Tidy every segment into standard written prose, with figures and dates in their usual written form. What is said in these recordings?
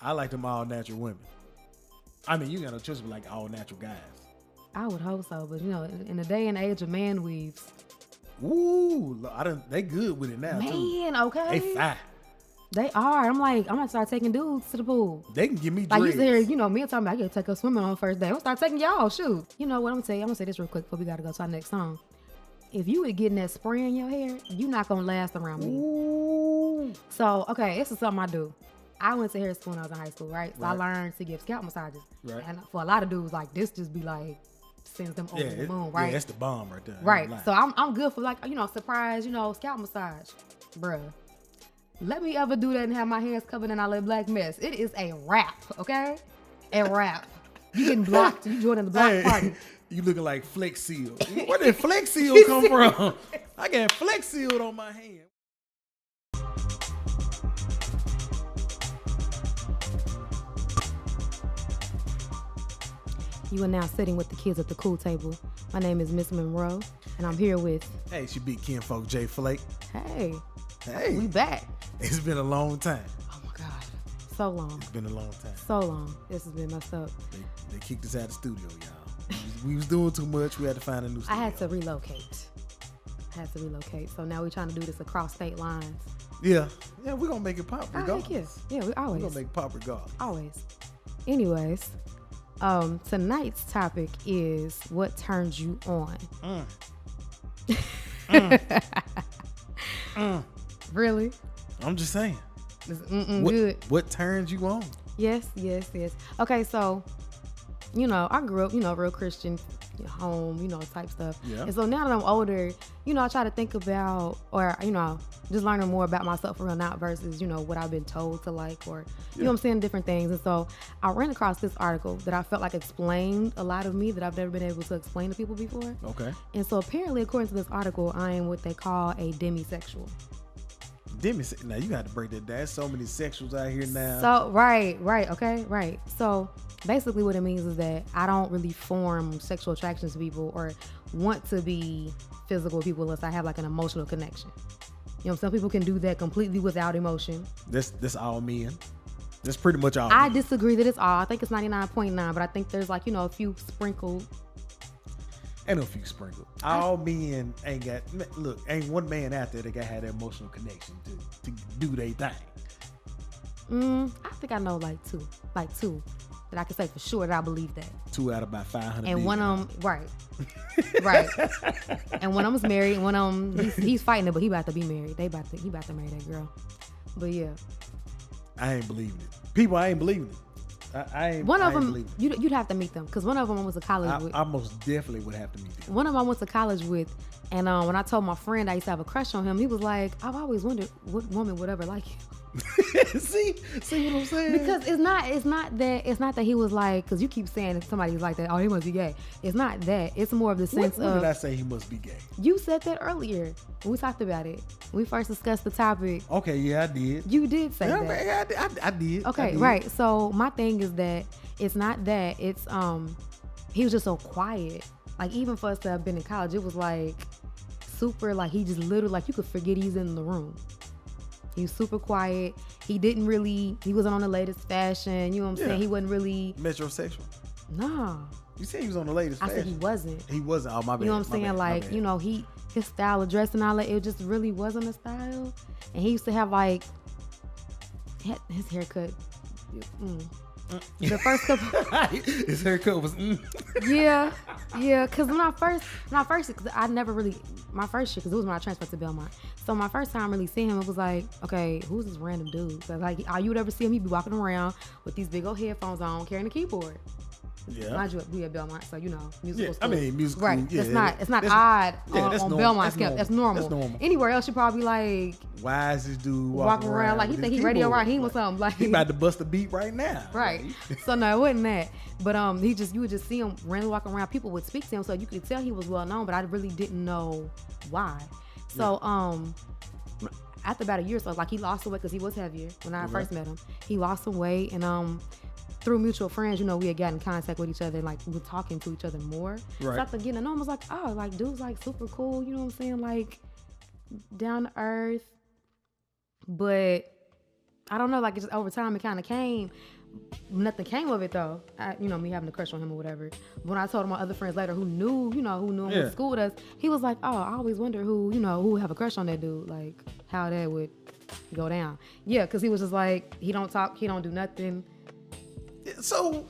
I like them all natural women. I mean, you got no choice but like all natural guys. I would hope so, but in the day and age of man weaves. Ooh, they good with it now too. Man, okay. They fine. They are. I'm gonna start taking dudes to the pool. They can give me like dreads. You used to hear, me talking about I gotta take us swimming on the first day. I'm gonna start taking y'all. Shoot. You know what I'm gonna tell you? I'm gonna say this real quick before we gotta go to our next song. If you would getting that spray in your hair, you're not gonna last around me. Ooh. So, okay, this is something I do. I went to hair school when I was in high school, right? So I learned to give scalp massages. Right. And for a lot of dudes, like this just be like sends them over the moon, right? Yeah, that's the bomb right there. Right. So I'm good for like, surprise, scalp massage. Bruh. Let me ever do that and have my hands covered in all that black mess. It is a wrap, okay? A wrap. You getting blocked. You joining the block party. You looking like Flex Seal. Where did Flex Seal come from? I got Flex Sealed on my hand. You are now sitting with the kids at the cool table. My name is Miss Munroe, and I'm here with... Hey, she beat kinfolk J Flake. Hey. Hey. We back. It's been a long time. Oh, my God. So long. It's been a long time. So long. This has been messed up. They kicked us out of the studio, y'all. We was doing too much. We had to find a new studio. I had to relocate. So now we're trying to do this across state lines. Yeah, we're going to make it pop regardless. Yeah, we always. We're going to make it pop regardless. Always. Anyways, tonight's topic is what turns you on. Really? I'm just saying. Good. What turns you on? Yes. Okay, so, I grew up, real Christian home, type stuff. Yeah. And so now that I'm older, I try to think about, or, just learning more about myself for real, not versus, what I've been told to like, or, you know what I'm saying, different things. And so I ran across this article that I felt like explained a lot of me that I've never been able to explain to people before. Okay. And so apparently, according to this article, I am what they call a demisexual. Now you got to break that down. There's so many sexuals out here now. So right. So basically what it means is that I don't really form sexual attractions to people or want to be physical with people unless I have like an emotional connection. Some people can do that completely without emotion. That's all men. That's pretty much all I men. disagree that it's all. I think it's 99.9, but I think there's like, a few sprinkled. Ain't no few sprinkled. All men ain't got, look, ain't one man out there that got had that emotional connection to do their thing. I think I know like two that I can say for sure that I believe that. 2 out of about 500. And one of them, right. And one of them's married, and one of them, he's fighting it, but he about to be married. He about to marry that girl. But yeah. I ain't believing it. People, I ain't believing it. I ain't believing it. You'd have to meet them, because one of them I went to college with. I most definitely would have to meet them. One of them I went to college with, and when I told my friend I used to have a crush on him, he was like, I've always wondered what woman would ever like you. See what I'm saying? Because it's not that he was like, because you keep saying if somebody's like that, oh, he must be gay. It's not that. It's more of the sense when did I say he must be gay? You said that earlier when we talked about it. When we first discussed the topic. Okay, yeah, I did. You did say that. Man, I did. Okay, I did. Right. So my thing is that it's not that. It's he was just so quiet. Like even for us to have been in college, it was like super. Like he just literally like you could forget he's in the room. He was super quiet. He wasn't on the latest fashion. You know what I'm saying? He wasn't really... Metrosexual? No. You said he was on the latest fashion. I said he wasn't. He wasn't. Oh, my bad. You know what I'm saying? Like, his style of dress and all that, it just really wasn't a style. And he used to have like... His haircut... The first couple... His haircut was... Yeah, because when I first, cause I never really, my first year, because it was when I transferred to Belmont. So my first time really seeing him, it was like, okay, who's this random dude? So like, you would ever see him, he'd be walking around with these big old headphones on, carrying a keyboard. Yeah. Mind you, we at Belmont, so musical school. I mean, musical. Right. Yeah, it's not odd on Belmont. That's normal. That's normal. Anywhere else, you probably like, why is this dude walking around like he think he Radio Raheem or something? Like he about to bust a beat right now. Right. So no, it wasn't that. But you would just see him randomly walking around. People would speak to him, so you could tell he was well known. But I really didn't know why. So after about a year or so, like he lost some weight because he was heavier when I first met him. He lost some weight, and through mutual friends, we had gotten in contact with each other, and like we were talking to each other more. Right. So after getting to know him, I was like, oh, like dude's like super cool. You know what I'm saying? Like down to earth. But I don't know, like, it just over time, it kind of came. Nothing came of it, though. Me having a crush on him or whatever. When I told my other friends later who knew him in school with us, he was like, oh, I always wonder who have a crush on that dude, like, how that would go down. Yeah, because he was just like, he don't talk, he don't do nothing. So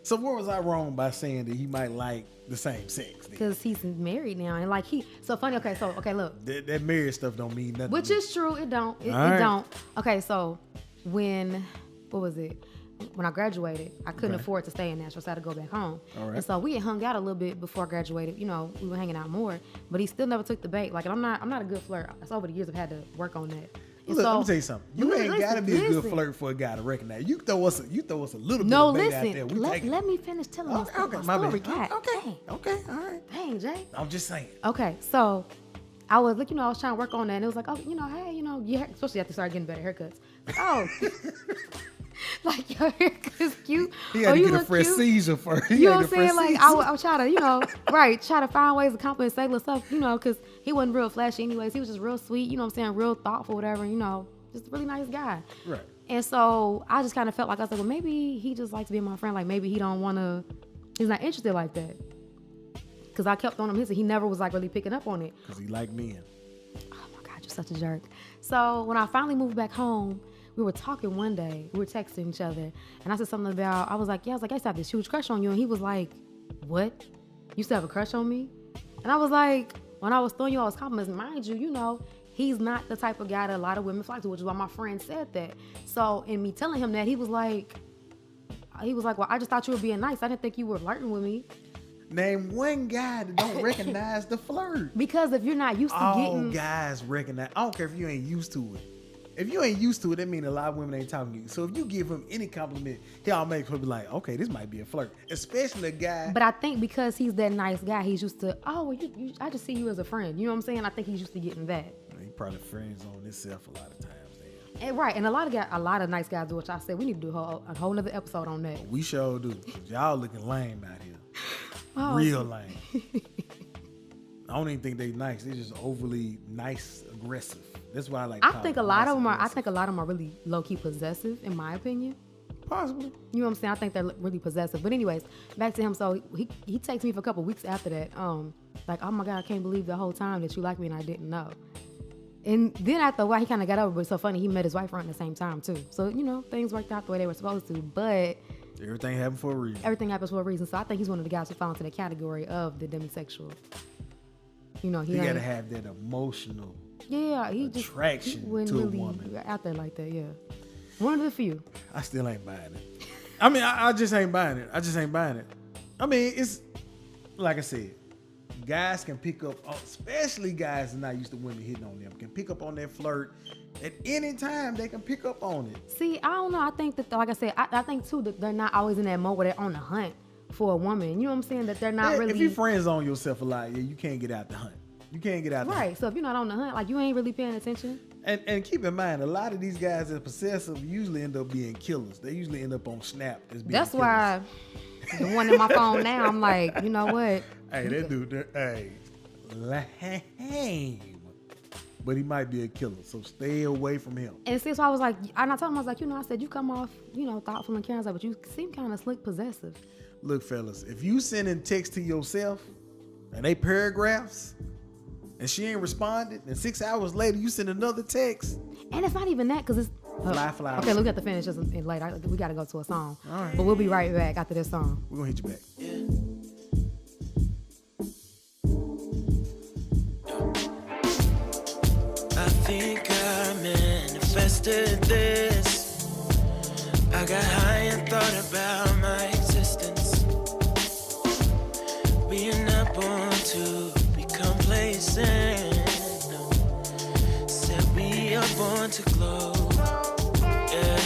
where was I wrong by saying that he might like the same sex? Because he's married now, and like so funny. Okay, look, that marriage stuff don't mean nothing. Which is true. It don't. It don't. Okay, so what was it? When I graduated, I couldn't afford to stay in Nashville, so I had to go back home. All right. And so we had hung out a little bit before I graduated. We were hanging out more, but he still never took the bait. Like, I'm not a good flirt. That's over the years I've had to work on that. Look, let me tell you something. You ain't got to be a good flirt for a guy to recognize. You throw us a little bit of bait out there. Let me finish telling my story, Kat. Okay, all right. Dang, Jay. I'm just saying. Okay, so I was like, I was trying to work on that, and it was like, oh, hey, especially after I started getting better haircuts. Oh. Like, your haircut's cute. He had to get a fresh seizure first. You know what I'm saying? Like, I was trying to, try to find ways to compensate myself, because he wasn't real flashy anyways. He was just real sweet, you know what I'm saying? Real thoughtful, whatever, just a really nice guy. Right. And so I just kind of felt like, I was like, well, maybe he just likes being my friend. Like, maybe he don't want to, he's not interested like that. Because I kept on him. He never was like really picking up on it. Because he liked men. Oh my God, you're such a jerk. So when I finally moved back home, we were talking one day. We were texting each other. And I said something about, I used to have this huge crush on you. And he was like, what? You still have a crush on me? And I was like, when I was throwing you all his compliments, mind you, he's not the type of guy that a lot of women flock to, which is why my friend said that. So in me telling him that, he was like, well, I just thought you were being nice. I didn't think you were flirting with me. Name one guy that don't recognize the flirt. Because if you're not used to getting... All guys recognize. I don't care if you ain't used to it. If you ain't used to it, that means a lot of women ain't talking to you. So if you give him any compliment, he'll make her be like, okay, this might be a flirt. Especially a guy. But I think because he's that nice guy, he's used to, I just see you as a friend. You know what I'm saying? I think he's used to getting that. He probably friends on himself a lot of times. And right, and a lot of nice guys do, which I said we need to do a whole nother episode on that. We sure do. Y'all looking lame out here. Oh. Real lame. I don't even think they nice. They're just overly nice, aggressive. That's why I like. I think a lot of them are really low key possessive, in my opinion. Possibly. You know what I'm saying? I think they're really possessive. But anyways, back to him. So he texts me for a couple weeks after that. Like, oh my God, I can't believe the whole time that you like me and I didn't know. And then after a while, he kind of got over it. But it's so funny, he met his wife around the same time too. So things worked out the way they were supposed to. But everything happened for a reason. Everything happens for a reason. So I think he's one of the guys who fall into the category of the demisexual. He gotta have that emotional. Yeah, attraction to a woman. Out there like that, yeah. One of the few. I still ain't buying it. I mean, I just ain't buying it. I mean, it's like I said, guys can pick up, especially guys that are not used to women hitting on them, can pick up on that flirt at any time. They can pick up on it. See, I don't know. I think that, like I said, I think too that they're not always in that mode where they're on the hunt for a woman. You know what I'm saying? That they're not really. If you friends on yourself a lot, you can't get out the hunt. You can't get out the hunt. Right. So if you're not on the hunt, like, you ain't really paying attention. And keep in mind, a lot of these guys that are possessive usually end up being killers. They usually end up on Snap as being That's killers. Why the one in my phone now, I'm like, you know what? Hey, that dude, lame. But he might be a killer, so stay away from him. And since I was like, and I told him, I was like, I said, you come off, thoughtful and caring, but you seem kind of slick possessive. Look, fellas, if you sending text to yourself and they paragraphs and she ain't responded, and 6 hours later you send another text. And it's not even that, because it's fly. Okay, we got to finish this later. We got to go to a song. All right. But we'll be right back after this song. We're gonna hit you back. I think I manifested this. I got high and thought about my existence. Being not born to be complacent. No. Said we are born to glow. Yeah.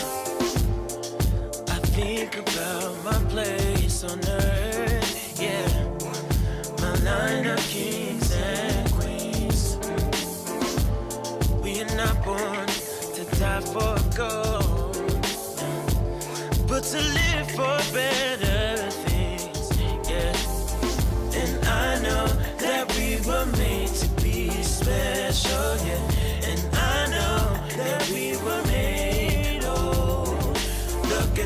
I think about my place on earth. Yeah. My line of kings and queens. We are not born to die for gold, but to live for better things, yeah. And I know that we were made to be special, yeah. And I know that we were made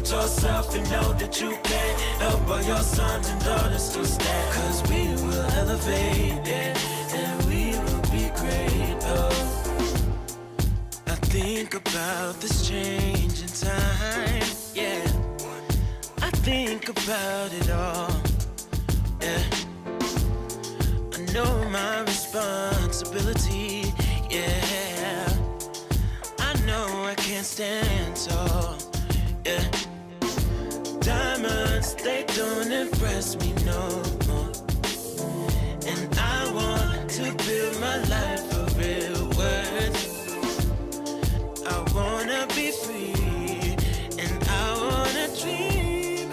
at yourself and know that you can help all your sons and daughters to stand. Cause we will elevate, yeah, and we will be great, oh. I think about this change in time, yeah. I think about it all, yeah. I know my responsibility, yeah. I know I can't stand tall, yeah. Diamonds, they don't impress me no more. And I want to build my life for real worth. I wanna be free, and I wanna dream.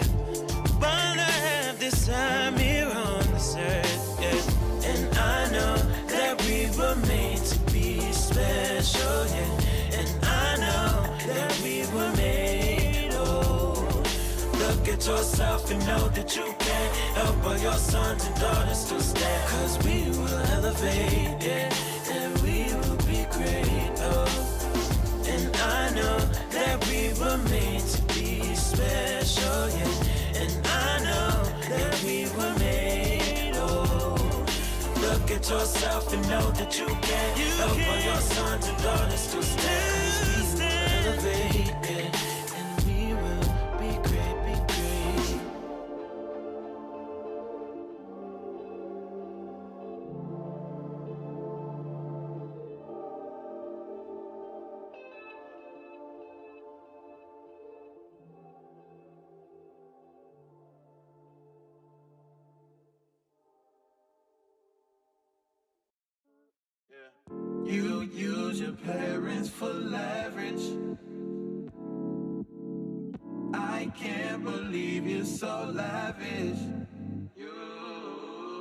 While I have this time here on this earth, yeah. And I know that we were made to be special, yeah. And I know that we were made, oh. Look at yourself and know that you can help all your sons and daughters to stand. Cause we will elevate, yeah, and we will be great, oh. And I know that we were made to be special, yeah. And I know that we were made, oh. Look at yourself and know that you can help all your sons and daughters to stand. Cause we will elevate, yeah, and we will be great, be great. You use your parents for leverage. I can't believe you're so lavish.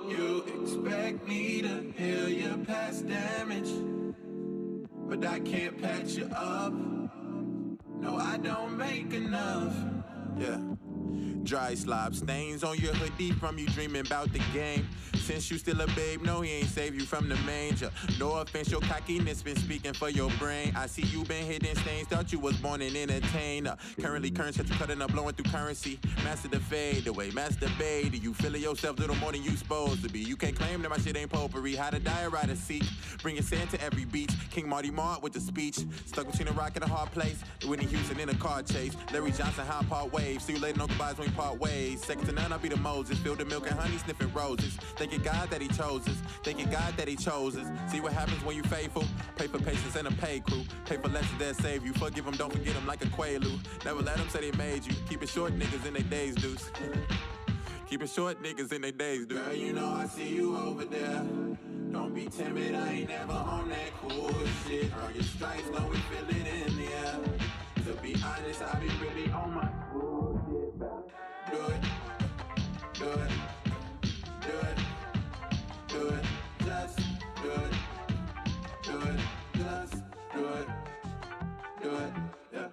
You expect me to heal your past damage, but I can't patch you up. No, I don't make enough. Yeah. Dry slob stains on your hoodie from you dreaming about the game. Since you still a babe, no, he ain't save you from the manger. No offense, your cockiness been speaking for your brain. I see you been hitting stains, thought you was born an entertainer. Currently current shit you cutting up, blowing through currency. Master the fade away, master babe. You feeling yourself a little more than you supposed to be. You can't claim that my shit ain't potpourri. How to die, ride a seat. Bringing sand to every beach. King Marty Mart with the speech. Stuck between a rock and a hard place. Whitney Houston in a car chase. Larry Johnson, how part waves. See you later, no goodbyes when we part ways. Second to none, I'll be the Moses. Fill the milk and honey, sniffing roses. Thank you God that he chose us. Thank you God that he chose us. See what happens when you faithful. Pay for patience and a pay crew. Pay for lessons that save you. Forgive them, don't forget them like a Quaalude. Never let them say they made you. Keep it short, niggas in their days, deuce. Keep it short, niggas in their days, dude. Girl, you know I see you over there. Don't be timid, I ain't never on that cool shit. Earn your stripes, know we feel it in the air. To be honest, I be really on my cool shit. Do it, do it, do it, do it, just do it, do it, just do it, do it, yeah.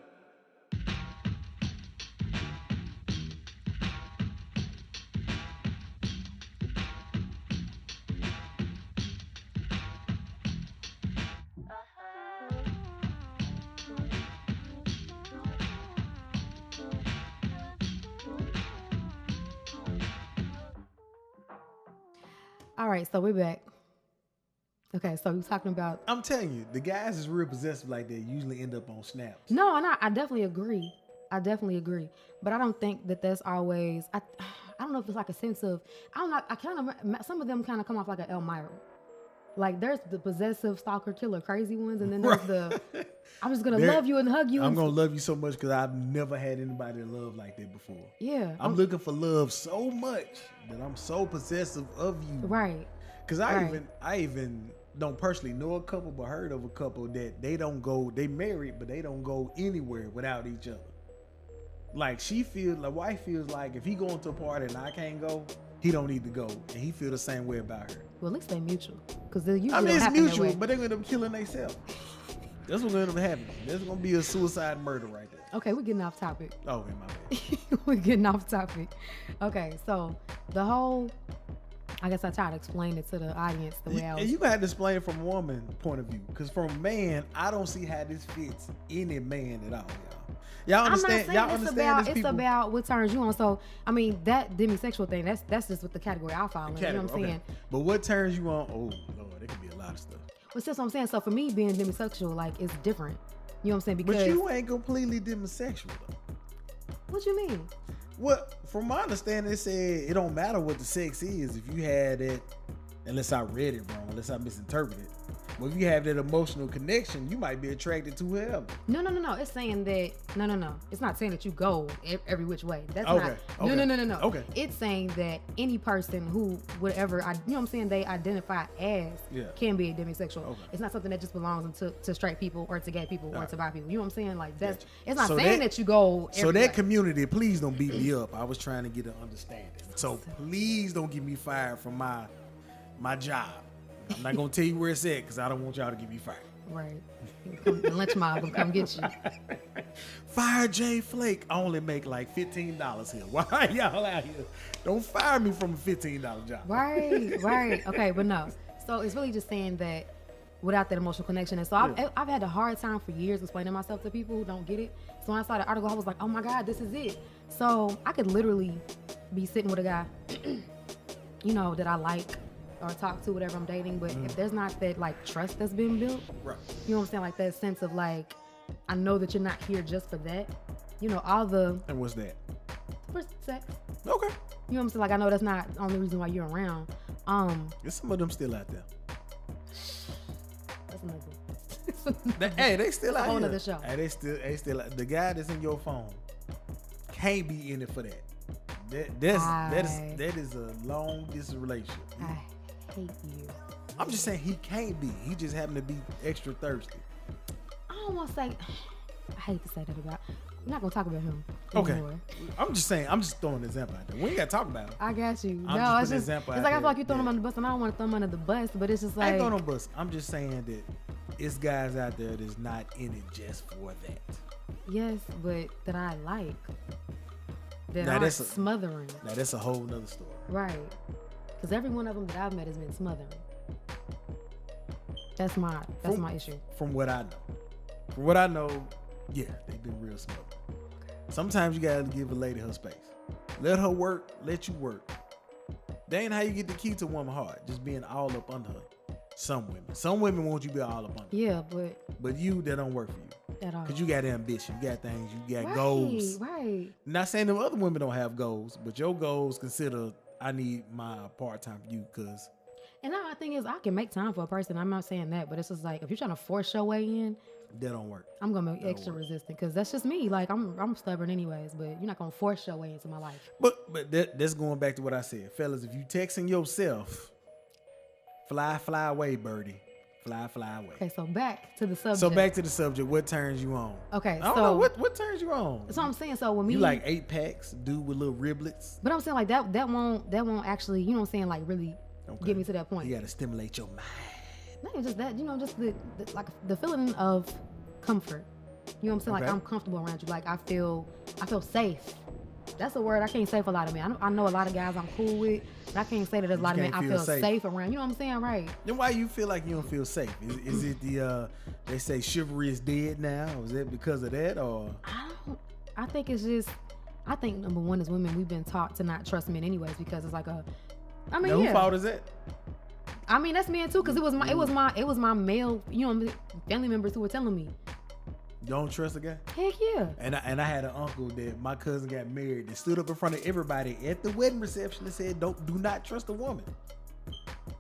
All right, so we're back. Okay, so we're talking about. I'm telling you, the guys is real possessive like that usually end up on snaps. No, and I definitely agree. I definitely agree. But I don't think that that's always. I don't know if it's like a sense of. I don't know. I kind of. Some of them kind of come off like an Myron. Like there's the possessive, stalker, killer, crazy ones, and then there's the. I'm just gonna love you and hug you. I'm gonna love you so much because I've never had anybody to love like that before. Yeah. I'm looking for love so much that I'm so possessive of you. Right. Because I even don't personally know a couple, but heard of a couple that they married, but they don't go anywhere without each other. Like the wife feels like if he going to a party and I can't go, he don't need to go, and he feel the same way about her. Well, at least they mutual, because they usually. I mean, it's mutual, that way. but they're gonna end up killing themselves. That's what's gonna end up happening. There's gonna be a suicide murder right there. Okay, we're getting off topic. Oh, in my bad. We're getting off topic. Okay, so the whole. I guess I try to explain it to the audience the way I was. And you gotta explain it from a woman point of view, because from a man, I don't see how this fits any man at all, y'all. Y'all I'm not understand? saying Y'all it's understand about this, people? about what turns you on. So I mean that demisexual thing. That's just what the category I fall in. You know what I'm saying? But what turns you on? Oh Lord, there could be a lot of stuff. But that's what I'm saying. So for me, being demisexual, like, it's different. You know what I'm saying? Because But you ain't completely demisexual though. what you mean? Well, from my understanding, it said it don't matter what the sex is if you had it, unless I read it wrong, unless I misinterpreted it. Well, if you have that emotional connection, you might be attracted to whoever. No. It's saying that no. It's not saying that you go every which way. That's Okay, not. okay, No. okay. It's saying that any person who whatever you know what I'm saying they identify as can be a demisexual. Okay. It's not something that just belongs to straight people or to gay people or to bi people. You know what I'm saying? Like that's Gotcha. it's not So saying that- that you go. So every that way. community, please don't beat me up. I was trying to get an understanding. So please don't get me fired from my job. I'm not gonna tell you where it's at because I don't want y'all to get me fired. Right. The lynch mob will come get you. Fire Jay Flake. I only make like $15 here. Why are y'all out here? Don't fire me from a $15 job. Right. Okay, but no. So it's really just saying that without that emotional connection. And so I've had a hard time for years explaining myself to people who don't get it. So when I saw the article, I was like, oh my God, this is it. So I could literally be sitting with a guy, you know, that I like or talk to, whatever I'm dating. But if there's not that like trust that's been built, Right. you know what I'm saying? Like that sense of like, I know that you're not here just for that. You know, all the And what's that? for sex. Okay. You know what I'm saying? Like I know that's not the only reason why you're around. There's some of them still out there. That's another. Hey, they still out whole here. nother show. Hey, they still. The guy that's in your phone can't be in it for that. That is a long distance relationship. I hate you. I'm just saying he can't be. He just happened to be extra thirsty. I don't want to say. I hate to say that about. We're not gonna talk about him Okay. anymore. I'm just saying. I'm just throwing an example out there. We ain't gotta talk about him. I got you. I'm No, just it's putting just. an It's example like out I feel there. like you throwing him Yeah. under the bus, and I don't want to throw him under the bus, but it's just I like. ain't throwing no bus. I'm just saying that it's guys out there that's not in it just for that. Yes, but that I like. That Now, aren't that's a- smothering. Now that's a whole nother story. Right. Because every one of them that I've met has been smothering. That's my issue. From what I know. From what I know, yeah, they've been real smart. Sometimes you gotta give a lady her space. Let her work, let you work. That ain't how you get the key to a woman's heart, just being all up under her. Some women want you to be all up under. Yeah, but But you, that don't work for you. at all. Because you got ambition, you got things, you got right, goals. Right. Not saying them other women don't have goals, but your goals consider, I need my part-time for you because And now my thing is, I can make time for a person. I'm not saying that, but it's just like if you're trying to force your way in, that don't work. I'm gonna be extra resistant because that's just me. Like I'm stubborn anyways, but you're not gonna force your way into my life. But that's going back to what I said. Fellas, if you texting yourself, fly away, birdie. Fly away. Okay, so back to the subject. So back to the subject. What turns you on? Okay, I don't so know. What turns you on? that's what I'm saying. So when me, You like 8-packs, dude with little riblets. but I'm saying like that won't actually, you know what I'm saying, like really get me to that point. You got to stimulate your mind. Not even just that, you know, just the like the feeling of comfort. You know what I'm saying? Okay. Like I'm comfortable around you. Like I feel safe. That's a word I can't say for a lot of men. I know a lot of guys I'm cool with, but I can't say that there's a lot of men can't I feel feel safe. safe around. You know what I'm saying? Right. Then why you feel like you don't feel safe? Is it the they say chivalry is dead now? Is it because of that or? I think it's just, I think number one is women, we've been taught to not trust men anyways because it's like I mean, Now, yeah. whose fault is that? I mean, that's men too, because it was my male, you know, family members who were telling me, You don't trust a guy? heck yeah. And I had an uncle that my cousin got married and stood up in front of everybody at the wedding reception and said, do not trust a woman.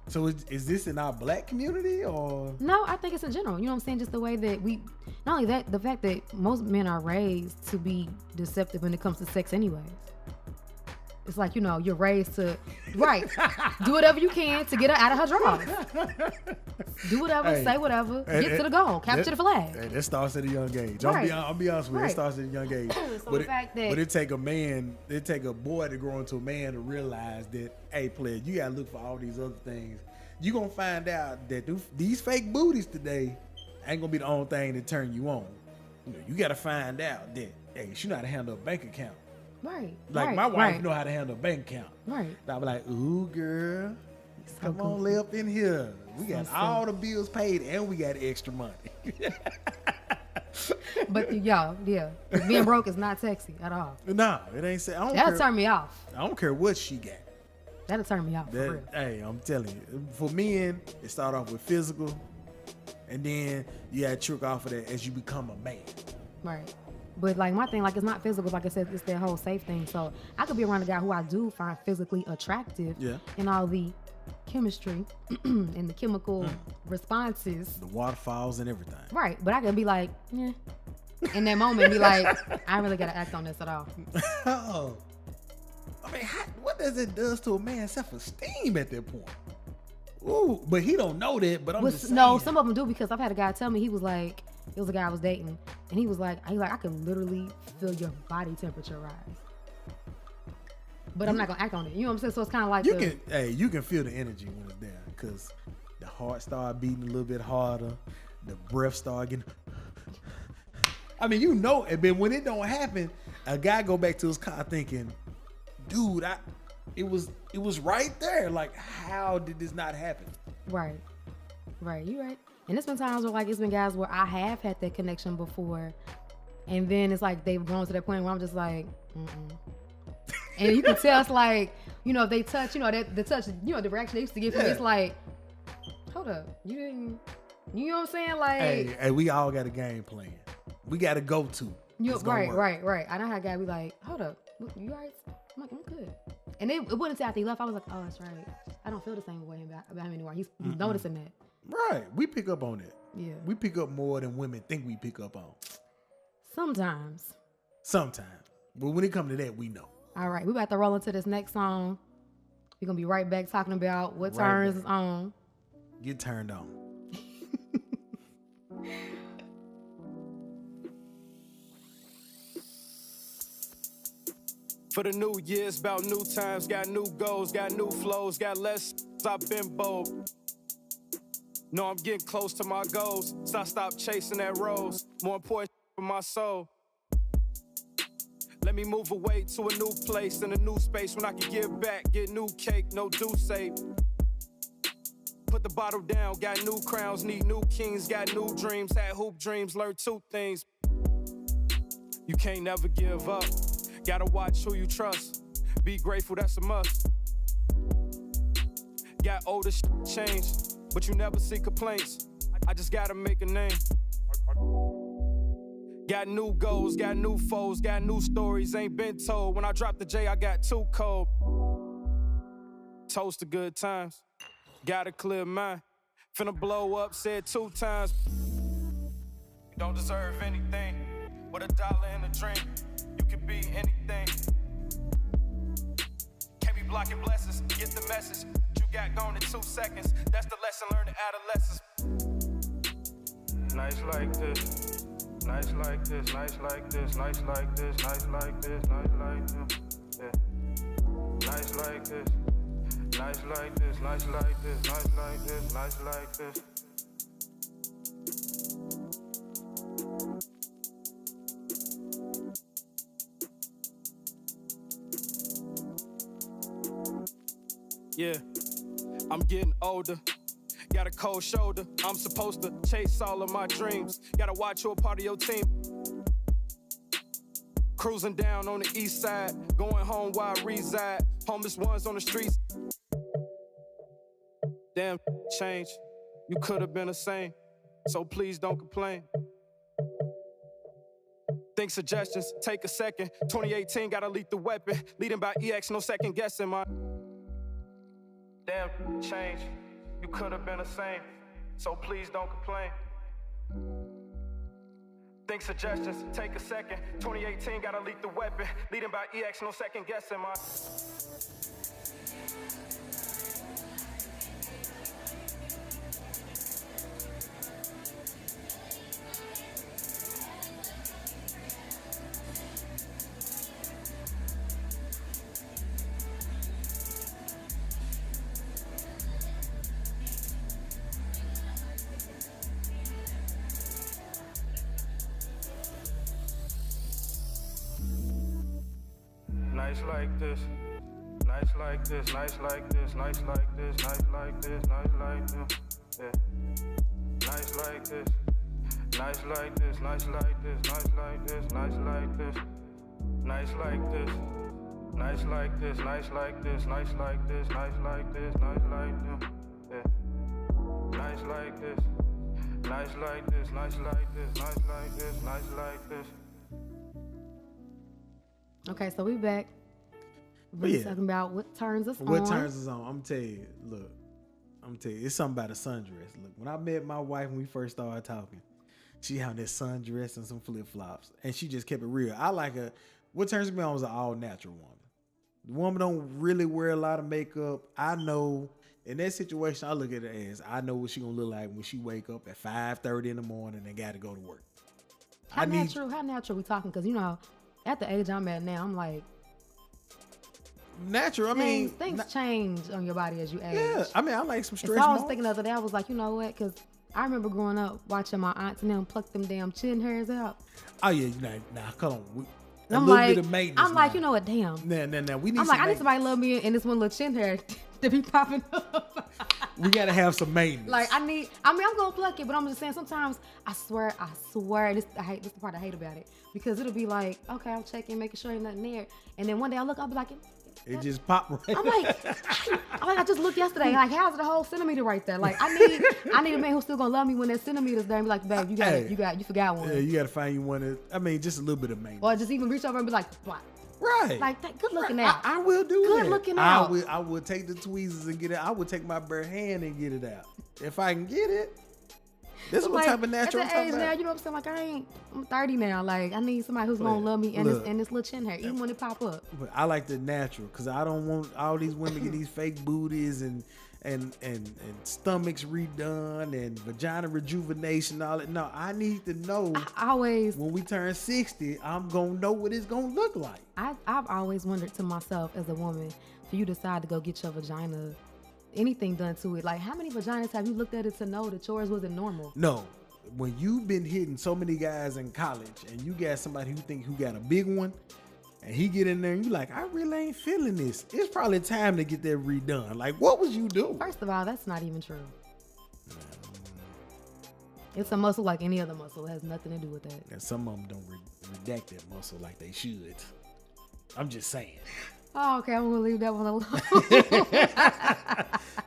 So is this in our black community or? No, I think it's in general. You know what I'm saying? Just the way that not only that, the fact that most men are raised to be deceptive when it comes to sex anyways. It's like, you know, you're raised to, right, do whatever you can to get her out of her drawers. Do whatever, Hey, say whatever, get to the goal, capture the flag. Hey, that starts at a young age. Right. I'll be honest with you. It Right. starts at a young age. So the fact that- but it take a boy to grow into a man to realize that, hey, player, you gotta look for all these other things. You gonna find out that these fake booties today ain't gonna be the only thing that turn you on. You know, you gotta find out that, hey, she know how to handle a bank account. Right. Like right, my wife right, know how to handle a bank account. Right. I'll be like, ooh, girl, come So on, lay up in here. We got So all the bills paid and we got extra money. But yeah, being broke is not sexy at all. No, it ain't. I don't That'll care. turn me off. I don't care what she got. That'll turn me off. For real. Hey, I'm telling you. For men, it start off with physical, and then you gotta trick off of that as you become a man. Right. But like my thing, like it's not physical. Like I said, it's that whole safe thing. So I could be around a guy who I do find physically attractive. Yeah. And all the chemistry and the chemical responses. The waterfalls and everything. Right. But I could be like, yeah. In that moment, be like, I ain't really gotta act on this at all. Oh. I mean, what does it does to a man's self-esteem at that point? Ooh, but he don't know that. But I'm just saying. No, some of them do because I've had a guy tell me he was like, it was a guy I was dating, and he was like, I can literally feel your body temperature rise, but I'm not gonna act on it. You know what I'm saying? So it's kind of like you can feel the energy when it's there because the heart start beating a little bit harder, the breath start getting. I mean, you know it, but when it don't happen, a guy go back to his car thinking, dude, it was right there. Like, how did this not happen? Right, you right. And it's been times where like it's been guys where I have had that connection before, and then it's like they've grown to that point where I'm just like, and you can tell it's like, you know, if they touch, you know, the touch, you know, the reaction they used to get from me, it's like, hold up, you didn't, you know what I'm saying? Like, hey, we all got a game plan. We got to go to. Right. I know how a guy be like, hold up, you all right? I'm like, I'm good. And it wasn't until after he left, I was like, oh, that's right. I don't feel the same way about him anymore. He's noticing that. Right. We pick up on it. Yeah. We pick up more than women think we pick up on. Sometimes. But when it comes to that, we know. All right. We about to roll into this next song. We're going to be right back talking about what turns us on. Get turned on. For the new years, about new times, got new goals, got new flows, got less. I've been bold. No, I'm getting close to my goals. So I stop chasing that rose. More important for my soul. Let me move away to a new place in a new space when I can give back, get new cake, no do save. Put the bottle down, got new crowns, need new kings, got new dreams, had hoop dreams, learned two things. You can't never give up. Gotta watch who you trust. Be grateful, that's a must. Got older, changed, but you never see complaints. I just gotta make a name. Got new goals, got new foes, got new stories, ain't been told. When I dropped the J, I got too cold. Toast to good times. Got a clear mind. Finna blow up, said 2 times. You don't deserve anything. With $1 in a drink, you can be anything. Can't be blocking blessings, get the message. You got gone in 2 seconds. That's the lesson learned in adolescence. Nice like this, nice like this, nice like this, nice like this, nice like this, nice like this. Yeah. Nice like this, nice like this, nice like this, nice like this, nice like this. Yeah, I'm getting older, got a cold shoulder. I'm supposed to chase all of my dreams. Gotta watch who a part of your team. Cruising down on the east side, going home where I reside. Homeless ones on the streets. Damn, change. You could have been the same, so please don't complain. Think suggestions, take a second. 2018, gotta lead the weapon. Leading by EX, no second guessing my. Damn, change. You could have been the same, so please don't complain. Think suggestions, take a second. 2018, gotta lead the weapon. Leading by EX, no second guessing my. Nice like this, nice like this, nice like this, nice like this, nice like this, nice like this, yeah. Nice like this, Nice like this, nice like this, nice like this, nice like this, nice like this, nice like this, nice like this, nice like this, nice like this, nice like this, yeah. Nice like this, nice like this, nice like this, nice like this, nice like this. Okay, so we back. But We're yeah. talking about what turns us on. What turns us on? I'm gonna tell you. Look, I'm gonna tell you. It's something about a sundress. Look, when I met my wife when we first started talking, she had this sundress and some flip flops, and she just kept it real. I like her. What turns me on is an all natural woman. The woman don't really wear a lot of makeup. I know in that situation, I look at her as I know what she gonna look like when she wake up at 5:30 in the morning and got to go to work. How natural we talking? Because, you know, at the age I'm at now, I'm like, natural. I mean, things change on your body as you age. yeah. I mean, I like some So stretch I was marks. thinking the other day, I was like, you know what? Because I remember growing up watching my aunts and them pluck them damn chin hairs out. Oh yeah, nah, come on. I'm little like, bit of maintenance. I'm like, now. you know what? Damn. Nah. We need. I'm some like, I need maintenance. somebody to love me and this one little chin hair to be popping up. We gotta have some maintenance. Like I'm gonna pluck it, but I'm just saying sometimes I swear, this is the part I hate about it. Because it'll be like, okay, I'm checking, making sure ain't nothing there. And then one day I'll be like, it just popped right. I'm like, I just looked yesterday. Like, how's it a whole centimeter right there? Like, I need a man who's still gonna love me when that centimeter's there and be like, babe, you forgot one. Yeah, you gotta find you one that, I mean, just a little bit of maintenance. Or just even reach over and be like, what? Right. Like that, good looking out. I will do that. Good looking out. I will take the tweezers and get it. I will take my bare hand and get it out. If I can get it. This is what type of natural at I'm that age talking now, about. you know what I'm saying? Like I'm 30 now. Like I need somebody who's gonna love me and this little chin hair, even when it pop up. But I like the natural because I don't want all these women get these fake booties and stomachs redone and vagina rejuvenation, all that. No, I need to know when we turn 60, I'm gonna know what it's gonna look like. I've always wondered to myself as a woman, for you to decide to go get your vagina, anything done to it. Like, how many vaginas have you looked at it to know that yours wasn't normal? No. When you've been hitting so many guys in college and you got somebody who got a big one and he get in there and you like, I really ain't feeling this. It's probably time to get that redone. Like, what was you doing? First of all, that's not even true. It's a muscle like any other muscle. It has nothing to do with that. And some of them don't redact that muscle like they should. I'm just saying. Oh, okay. I'm going to leave that one alone.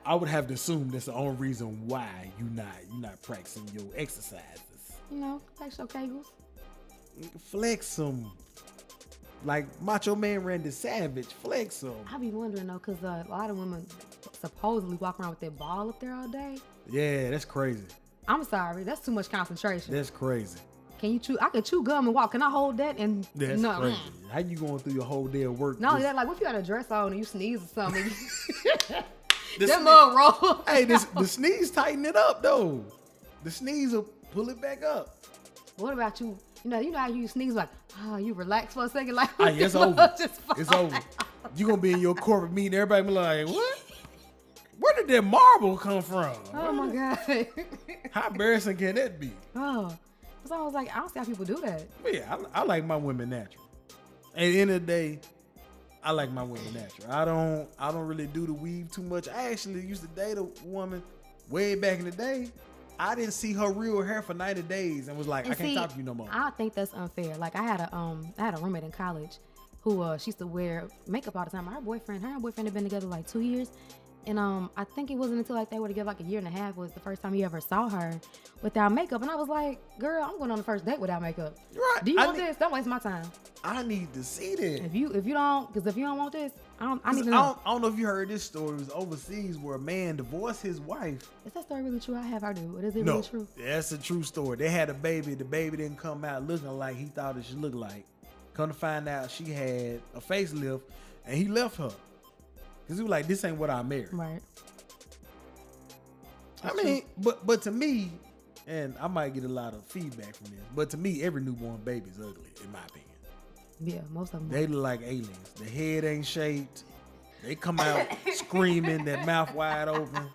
I would have to assume that's the only reason why you're not practicing your exercises. You know, flex your kegels. Flex them. Like Macho Man Randy Savage, flex them. I be wondering though, because a lot of women supposedly walk around with their ball up there all day. Yeah, that's crazy. I'm sorry. That's too much concentration. That's crazy. Can you chew? I can chew gum and walk. Can I hold that? And That's no. crazy. How you going through your whole day of work? Not only that, like, what if you got a dress on and you sneeze or something? The that mug roll. Hey, the sneeze tighten it up though. The sneeze will pull it back up. What about you? You know how you sneeze like, you relax for a second, like, Hey, it's over. It's over. You gonna be in your corporate meeting, everybody be like, what? Where did that marble come from? Oh my God. How embarrassing can that be? Oh. So I was like, I don't see how people do that. But yeah, I like my women natural. At the end of the day, I like my women natural. I don't really do the weave too much. I actually used to date a woman way back in the day. I didn't see her real hair for 90 days and was like, I can't talk to you no more. I think that's unfair. Like I had a roommate in college who she used to wear makeup all the time. Her and her boyfriend had been together like 2 years. And I think it wasn't until like they were together like a year and a half was the first time he ever saw her without makeup. And I was like, girl, I'm going on the first date without makeup. Right. Do you want this? Don't waste my time. I need to see that. If you don't want this, I need to know. I don't know if you heard this story. It was overseas where a man divorced his wife. Is that story really true? I have heard it. But is it No, really true? that's a true story. They had a baby. The baby didn't come out looking like he thought it should look like. Come to find out she had a facelift and he left her. Because he was like, this ain't what I married. Right. I mean, but to me, and I might get a lot of feedback from this, but to me, every newborn baby is ugly, in my opinion. Yeah, most of them. They look like aliens. The head ain't shaped. They come out screaming, their mouth wide open.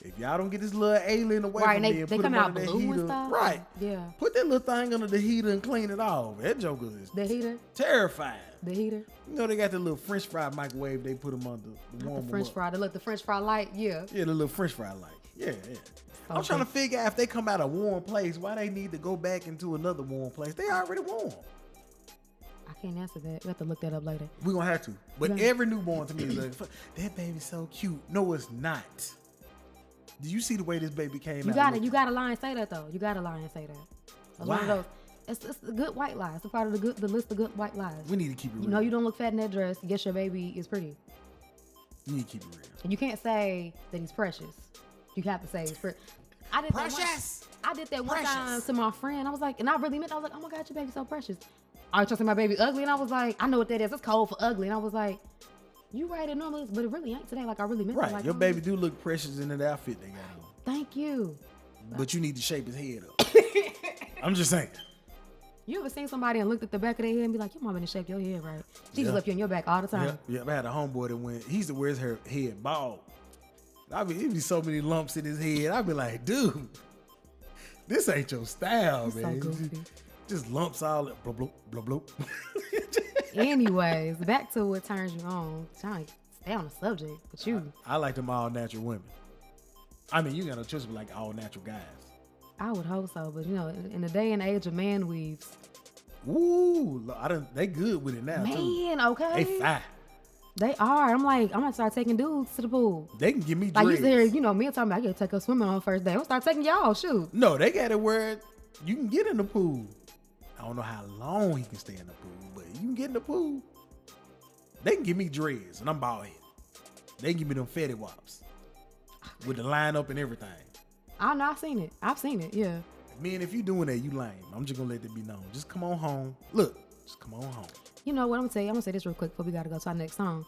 If y'all don't get this little alien away from me and they put come him out under that blue and heater, stuff. right? Yeah. Put that little thing under the heater and clean it off. That joker is The heater. terrifying. The heater. You know they got the little French fry microwave. They put them under the warm The French fry. They look the French fry light. Yeah. Yeah, the little French fry light. Yeah. I'm trying to figure out if they come out of warm place, why they need to go back into another warm place. They already warm. I can't answer that. We have to look that up later. We're going to have to. But every newborn to me is like, that baby's so cute. No, it's not. Do you see the way this baby came out? You got to lie and say that, though. You got to lie and say that. It's one of those. It's the good white lies. It's a part of the list of good white lies. We need to keep it real. You know you don't look fat in that dress. Yes, your baby is pretty. You need to keep it real. And you can't say that he's precious. You have to say he's precious. I did that one time to my friend. I was like, and I really meant, I was like, oh my God, your baby's so precious. Are you trusting my baby ugly? And I was like, I know what that is. It's code for ugly. And I was like, you right, it normally is, but it really ain't today. Like, I really meant right. it. Like, Your baby do look precious in that outfit they got on. Thank you. But you need to shape his head up. I'm just saying. You ever seen somebody and looked at the back of their head and be like, your mom didn't shape your head right? She just left you on your back all the time. Yeah, I had a homeboy that he used to wear his head bald. It'd be so many lumps in his head. I'd be like, dude, this ain't your style, man. So goofy. Just lumps all blah, blah, blah, blah. Anyways, back to what turns you on. Trying to stay on the subject, but you. I like them all natural women. I mean, you got no choice but like all natural guys. I would hope so, but you know, in the day and age of man weaves. Ooh, they good with it now, man, too. okay. They fine. They are. I'm gonna start taking dudes to the pool. They can give me dreads. Like you hear, you know, me talking about I gotta take us swimming on the first day. I'm gonna start taking y'all, shoot. No, they got it where you can get in the pool. I don't know how long he can stay in the pool, but you can get in the pool. They can give me dreads, and I'm bald head. They can give me them fetty wops with the line up and everything. I know, I've seen it, yeah. Man, if you doing that, you lame. I'm just gonna let that be known. Just come on home. Look, just come on home. You know what I'm gonna tell you? I'm gonna say this real quick before we gotta go to our next song.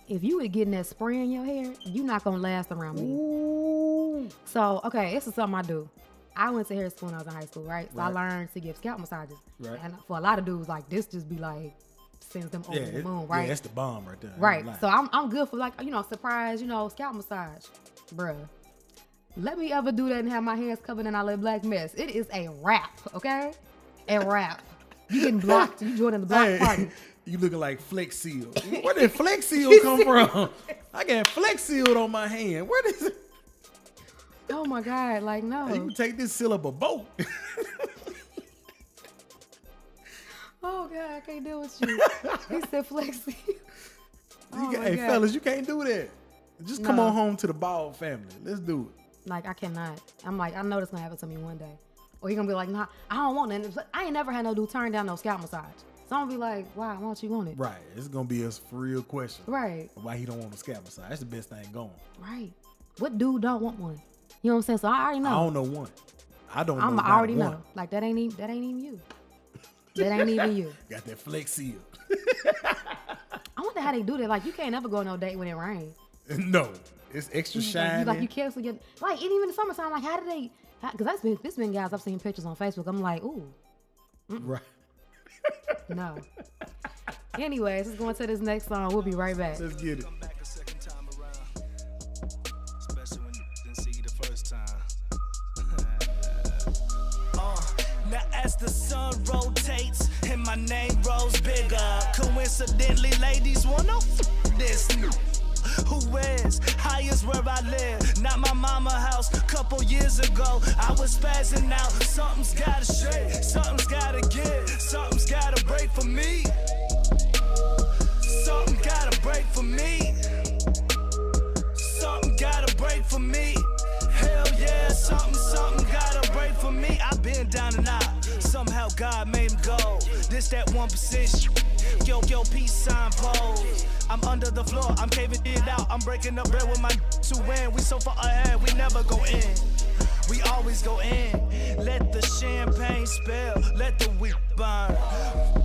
If you were getting that spray in your hair, you're not gonna last around me. Ooh. So, okay, this is something I do. I went to hair school when I was in high school, right? So I learned to give scalp massages. Right. And for a lot of dudes, like this just be like, sends them over the moon, right? Yeah, that's the bomb right there. Right. So I'm good for like, surprise, scalp massage. Bruh. Let me ever do that and have my hands covered in all that black mess. It is a wrap, okay? A wrap. You getting blocked. You joining the block party. You looking like Flex Seal. Where did Flex Seal come from? I got Flex Sealed on my hand. Where does it? Oh my God, like no. You can take this seal up a boat. Oh God, I can't deal with you. He said Flex Seal. Hey fellas, you can't do that. Just come on home to the bald family. Let's do it. Like, I cannot. I'm like, I know this gonna happen to me one day. Or you're gonna be like, nah, I don't want it. I ain't never had no dude turn down no scalp massage. So I'm gonna be like, why don't you want it? Right. It's gonna be a real question. Right. Why he don't want a scalp massage. That's the best thing going. Right. What dude don't want one? You know what I'm saying? So I already know. I don't know one. I don't know. I already know. Like, that ain't even you. That ain't even you. Got that Flex Seal. I wonder how they do that. Like, you can't never go on no date when it rains. No. It's extra shiny. Like you cancel your, like, and even in the summertime, like, how do they, because this been guys I've seen pictures on Facebook. I'm like, ooh. Right. No. Anyways, let's go into this next song. We'll be right back. Let's get it. Now as the sun rotates and my name grows bigger, coincidentally ladies wanna this. Who is? High is where I live, not my mama house. Couple years ago, I was spazzing out. Something's gotta shake, something's gotta give, something's gotta break for me. Something gotta break for me. Something gotta break for me. Hell yeah, something gotta break for me. I've been down and out. Somehow God made him go. This that 1%. Yo, peace sign pose. I'm under the floor, I'm caving it out. I'm breaking up bread with my to win. We so far ahead, we never go in. We always go in. Let the champagne spill, let the weed burn.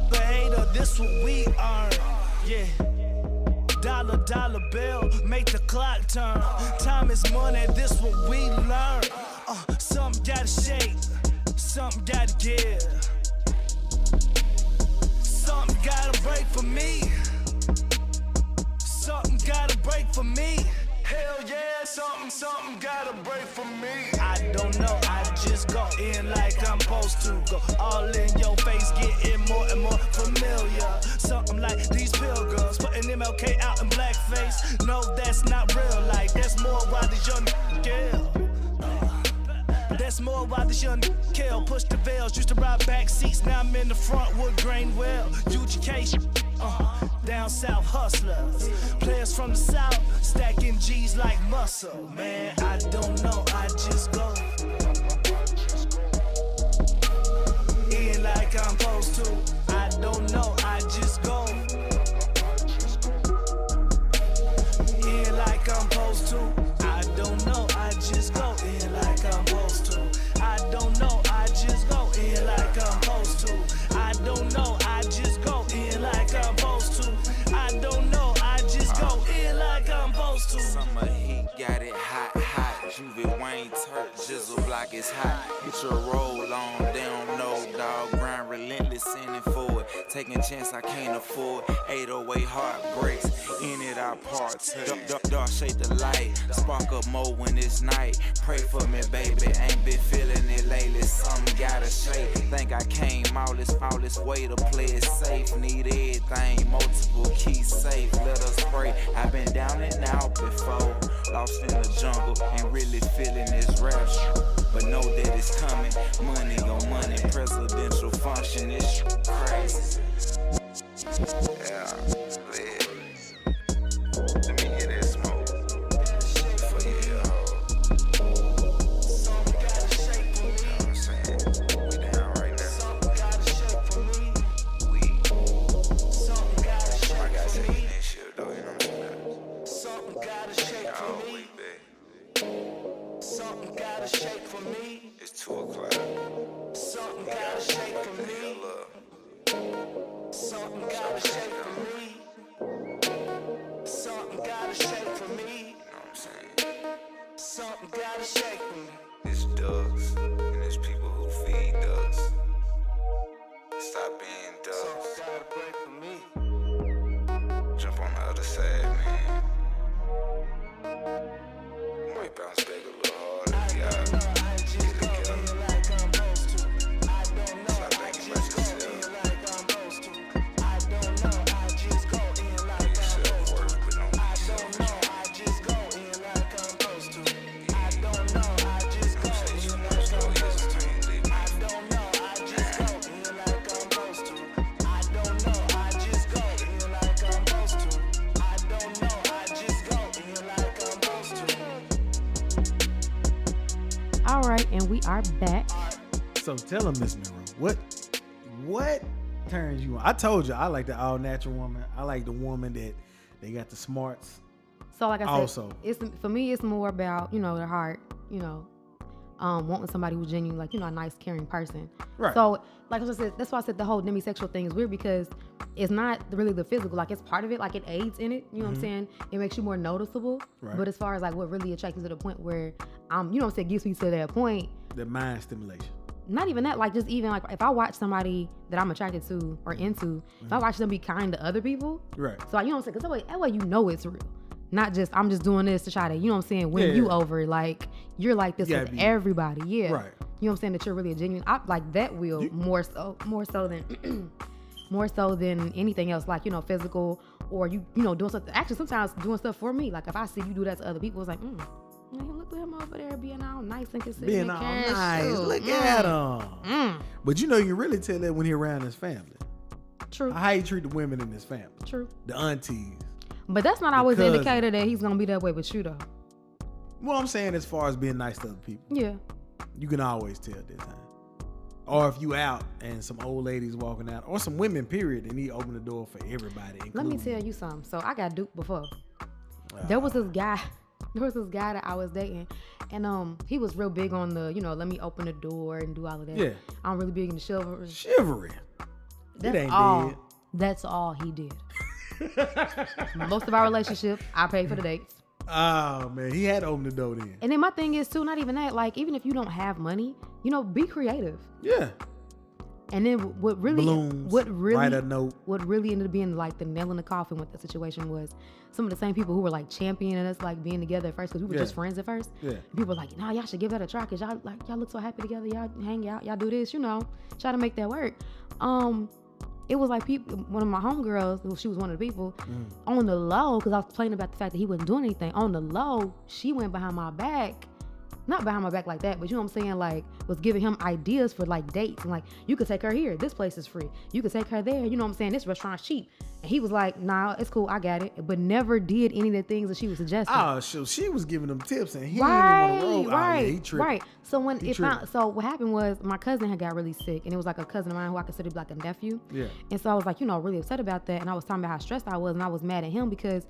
The hater, this what we earn. Yeah. Dollar bill, make the clock turn. Time is money, this what we learn. Something gotta shake, something gotta give. Something gotta break for me. Something gotta break for me. Hell yeah, something gotta break for me. I don't know, I just go in like I'm supposed to go. All in your face, getting more and more familiar. Something like these pilgrims, putting MLK out in blackface. No, that's not real life, that's more why these young kill. guess more about this young kill. Push the veils, used to ride back seats. Now I'm in the front, wood grain well. Education, down south hustlers. Players from the south, stacking G's like muscle. Man, I don't know, I just go. In like I'm supposed to. I don't know, I just go. In like I'm supposed to. I don't know, I just go. In like I'm supposed to. I don't know, I just go. In like I'm supposed to. I don't know, I just go. In like I'm supposed to. I don't know, I just go. In like I'm supposed to. Summer heat got it hot, hot. Juvie Wayne Turk, jizzle block is hot. Hit your roll on, they don't know, dog. Grind relentless, sending forward. Taking chance I can't afford. 808 heartbreaks, in it our parts. Dark shade the light, spark up more when it's night. Pray for me, baby, ain't been feeling it lately. Something gotta shake. Think I came all this way to play it safe. Need everything, multiple keys safe. Let us pray. I've been down and out before. Lost in the jungle, ain't really feeling this rapture. But know that it's coming. Money on money, presidential function. It's crazy. Yeah, live. Let me hear that smoke. For you, something gotta shake for me. You know what I'm saying? We down right now. Something gotta shake for me. Something gotta shake for me. I gotta take that shit though, you know what I'm saying? Something gotta shake for me. Something gotta shake for me. It's 2 o'clock. Something gotta shake for me. Something gotta shake for me. Something gotta shake for me. You know what I'm saying? Something gotta shake for me. It's ducks, and it's people who feed ducks. Stop being ducks. Something gotta break for me. Jump on the other side, man. Might bounce back a little harder. Yeah. All right, and we are back. So tell him, Miss Munroe, what turns you on? I told you I like the all natural woman. I like the woman that they got the smarts. So like I said, Also, it's for me, it's more about, you know, the heart, you know, wanting somebody who's genuine, like, you know, a nice, caring person. Right. So like I said, that's why I said the whole demisexual thing is weird, because it's not really the physical, like it's part of it, like it aids in it, you know what I'm saying? It makes you more noticeable. Right. But as far as like what really attracts me to the point where you know what I'm saying, gets me to that point. the mind stimulation. Not even that, like just even like if I watch somebody that I'm attracted to or into, if I watch them be kind to other people, Right. so like, you know what I'm saying, because that way you know it's real. Not just I'm just doing this to try to, you know what I'm saying, win you over. Like you're like this with everybody. Yeah. Right. You know what I'm saying, that you're really a genuine. I like that will more so than more so than anything else, like, you know, physical or you know, doing something. Actually, sometimes doing stuff for me. Like if I see you do that to other people, it's like, man, look at him over there being all nice and considerate. Being all nice. Look at him. But you know, you can really tell that when he's around his family. True. How he treat the women in his family. True. The aunties. But that's not always an indicator that he's gonna be that way with you though. Well, I'm saying as far as being nice to other people. Yeah. You can always tell this time. Or if you out and some old ladies walking out, or some women, period, and he open the door for everybody. Let me tell you something. So I got duped before. There was this guy that I was dating, and he was real big on the, you know, let me open the door and do all of that. Yeah. I'm really big in the chivalry. Chivalry. That's it ain't all. dead. That's all he did. Most of our relationship, I paid for the dates. Oh man, he had to open the door then. And then my thing is too, not even that, like even if you don't have money, you know, be creative. Yeah. And then what really write a note. What really ended up being like the nail in the coffin with the situation was some of the same people who were like championing us, like being together at first, because we were just friends at first. Yeah. And people were like, nah, y'all should give that a try, because y'all look so happy together, y'all hang out, y'all do this, you know, try to make that work. It was like one of my homegirls, she was one of the people, on the low, because I was complaining about the fact that he wasn't doing anything. On the low, she went behind my back not behind my back like that, but you know what I'm saying, like was giving him ideas for like dates and like you could take her here, this place is free, you could take her there, you know what I'm saying, this restaurant's cheap. And he was like, nah, it's cool, I got it, but never did any of the things that she was suggesting. Oh, so she was giving him tips and he didn't want to roll. Right, Oh, yeah, he tripped. right. So so what happened was my cousin had got really sick, and it was like a cousin of mine who I considered like a nephew. Yeah. And so I was like, really upset about that, and I was talking about how stressed I was, and I was mad at him because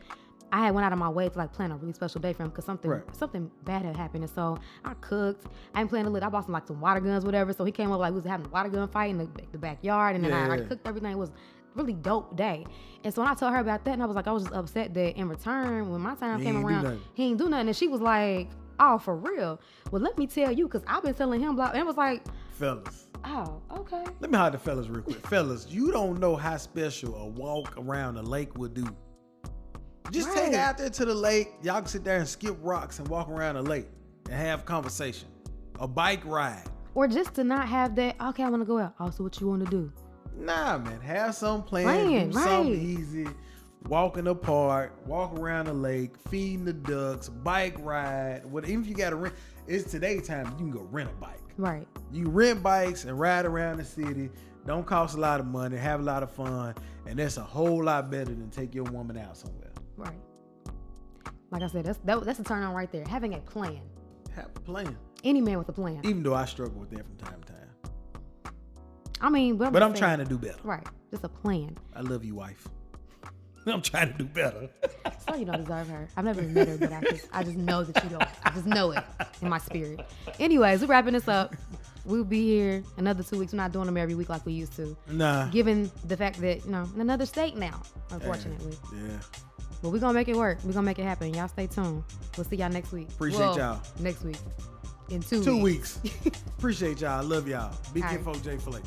I had went out of my way to like plan a really special day for him because something bad had happened. And so I cooked. I didn't plan to I bought some water guns, whatever. So he came up like we was having a water gun fight in the backyard, and then I cooked everything. It was a really dope day. And so when I told her about that, and I was like, I was just upset that in return, when my time came around, he ain't do nothing. And she was like, oh, for real? Well, let me tell you, because I've been telling him and it was like, fellas. Oh, okay. Let me holler at the fellas real quick. Fellas, you don't know how special a walk around the lake would do. Just take her out there to the lake. Y'all can sit there and skip rocks and walk around the lake and have conversation. A bike ride. Or just to not have that, okay, I want to go out. Also, what you want to do? Nah, man. Have some plans. Do something easy. Walk in the park. Walk around the lake. Feeding the ducks. Bike ride. Even if you got to rent. It's today time. You can go rent a bike. Right. You rent bikes and ride around the city. Don't cost a lot of money. Have a lot of fun. And that's a whole lot better than take your woman out somewhere. Right. Like I said, that's a turn on right there. Having a plan. Have a plan. Any man with a plan. Even though I struggle with that from time to time. I mean, but I'm trying to do better. Right. Just a plan. I love you, wife. I'm trying to do better. So you don't deserve her. I've never met her, but I just know that you don't. I just know it in my spirit. Anyways, we're wrapping this up. We'll be here another 2 weeks. We're not doing them every week like we used to. Nah. Given the fact that, in another state now, unfortunately. Yeah. But we're going to make it work. We're going to make it happen. Y'all stay tuned. We'll see y'all next week. Appreciate y'all. Next week. In 2 weeks. 2 weeks. Appreciate y'all. Love y'all. Big All Info J Flake.